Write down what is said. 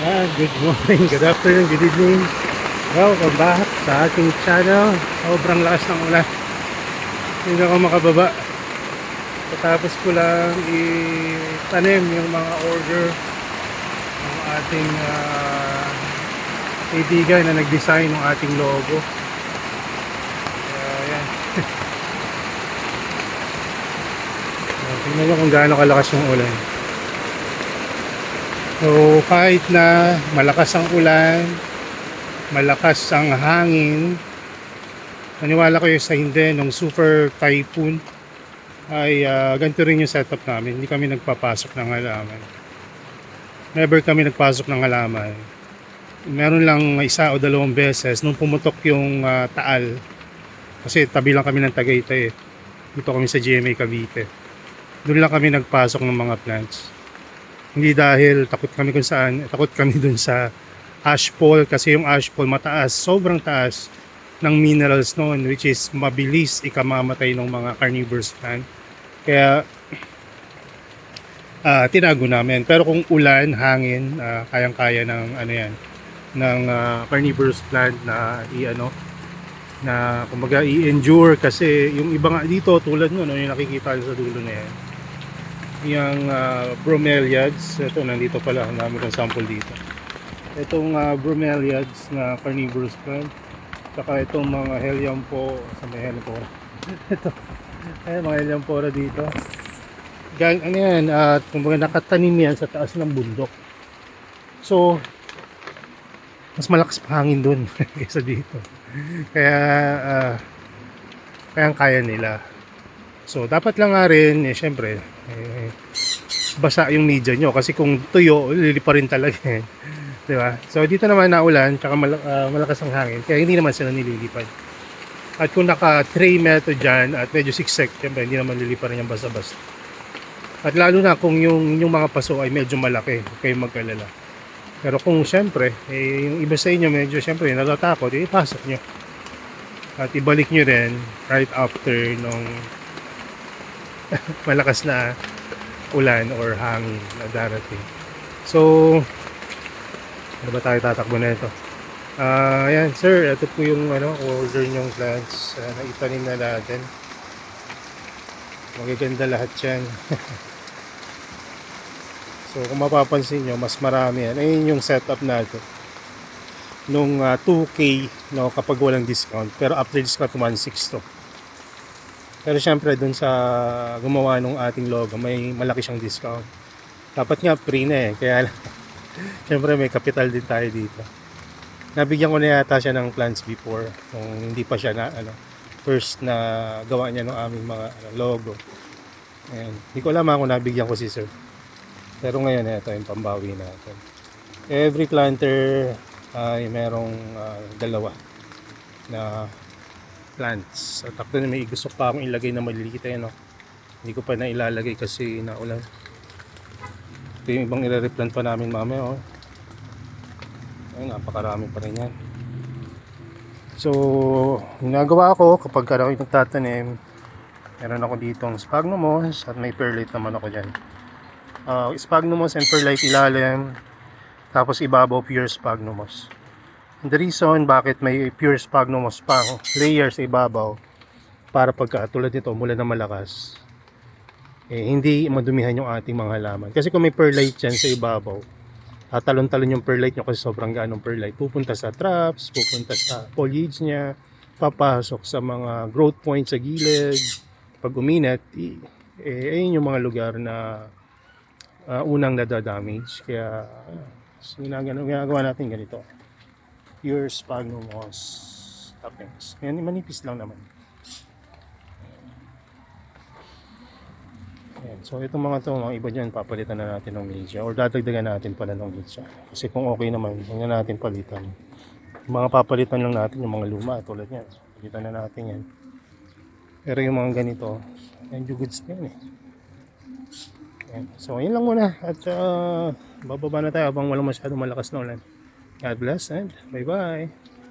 Good morning, good afternoon, good evening. Welcome back sa ating channel. Sobrang lakas ng ulan. Hindi ako makababa. Tapos ko lang itanim yung mga order ng ating kaibigan na nag-design ng ating logo. Ayan. Tingnan nyo kung gaano kalakas yung ulan. So kahit na malakas ang ulan, malakas ang hangin, maniwala kayo sa hindi, nung super typhoon ay ganito rin yung setup namin. Hindi kami nagpapasok ng halaman. Never kami nagpasok ng halaman. Meron lang isa o dalawang beses nung pumutok yung taal. Kasi tabi lang kami ng Tagaytay. Dito kami sa GMA Cavite. Doon lang kami nagpasok ng mga plants. Hindi dahil takot kami kung saan, takot kami dun sa ashfall kasi yung ashfall mataas, sobrang taas ng minerals noon, which is mabilis ikamamatay ng mga carnivorous plant. Kaya tinago namin. Pero kung ulan, hangin, kayang-kaya ng ano yan, ng carnivorous plant na na kumbaga i-endure kasi yung iba nga dito tulad nun, yung nakikita sa dulo na yan. Yung bromeliads, ito nandito pala, ang dami kong sample dito. Itong bromeliads na carnivorous plant, saka itong mga helianthera, sa may helianthera. Ito, ay mga helianthera dito. Ano yan, kumbaga nakatanim yan sa taas ng bundok. So, mas malakas pa hangin dun kaysa dito. Kaya, kaya nila. So, dapat lang nga rin, syempre, basa yung media nyo. Kasi kung tuyo, lilipa rin talaga eh. Diba? So, dito naman naulan, tsaka malakas ang hangin. Kaya hindi naman sila nililipad. At kung naka-tray meto dyan, at medyo siksek, syempre, hindi naman lilipa rin yung basa-basa. At lalo na kung yung mga paso ay medyo malaki, huwag kayong mag-alala. Pero kung syempre, yung iba sa inyo medyo syempre natatakot, ipasok nyo. At ibalik nyo rin right after nung malakas na ulan or hangin na darating. So, ano ba tayo tatakbo na ito? Ayan, sir, ito po yung order nyong plants na itanim na natin. Magaganda lahat yan. So, kung mapapansin nyo, mas marami yan. Ayun yung setup natin. Nung 2K, no, kapag walang discount. Pero after discount, 1.6 to. Pero syempre dun sa gumawa ng ating logo, may malaki siyang discount. Dapat nga free na eh. Kaya syempre may capital din tayo dito. Nabigyan ko na yata siya ng plans before. Kung hindi pa siya na first na gawa niya ng aming mga logo. Ayan. Hindi ko alam kung nabigyan ko si sir. Pero ngayon ito yung pambawi natin. Every planter ay merong dalawa na plants. At ako na may gusto pa akong ilagay na maliliit no. Hindi ko pa na ilalagay kasi naulan. Ito yung ibang i-replant pa namin mamaya ay napakarami pa rin yan. So ginagawa ko kapag ako nagtatanim, meron ako ditong sphagnum moss at may perlite naman ako dyan. Sphagnum moss and perlite ilalim, tapos ibabaw pure sphagnum moss. The reason bakit may pure sphagnum moss pa layer sa ibabaw, para pagka tulad nito mula na malakas hindi madumihan yung ating mga halaman. Kasi kung may perlite yan sa ibabaw, talon-talon yung perlite nyo kasi sobrang ganong perlite, pupunta sa traps, pupunta sa foliage nya, papasok sa mga growth points sa gilid. Pag uminit, ayun yung mga lugar na unang nadadamage. Kaya ginagawa natin ganito, pure sphagnum moss toppings. Yan, manipis lang naman. Ayan. So itong mga iba dyan, papalitan na natin ng media or dadagdagan natin pala ng media. Kasi kung okay naman, huwag na natin palitan. Yung mga papalitan lang natin, yung mga luma tulad yan, palitan na natin yan. Pero yung mga ganito, medyo goods na yan eh. Ayan. So yun lang muna. At bababa na tayo habang walang masyadong malakas na ulan. God bless and bye bye.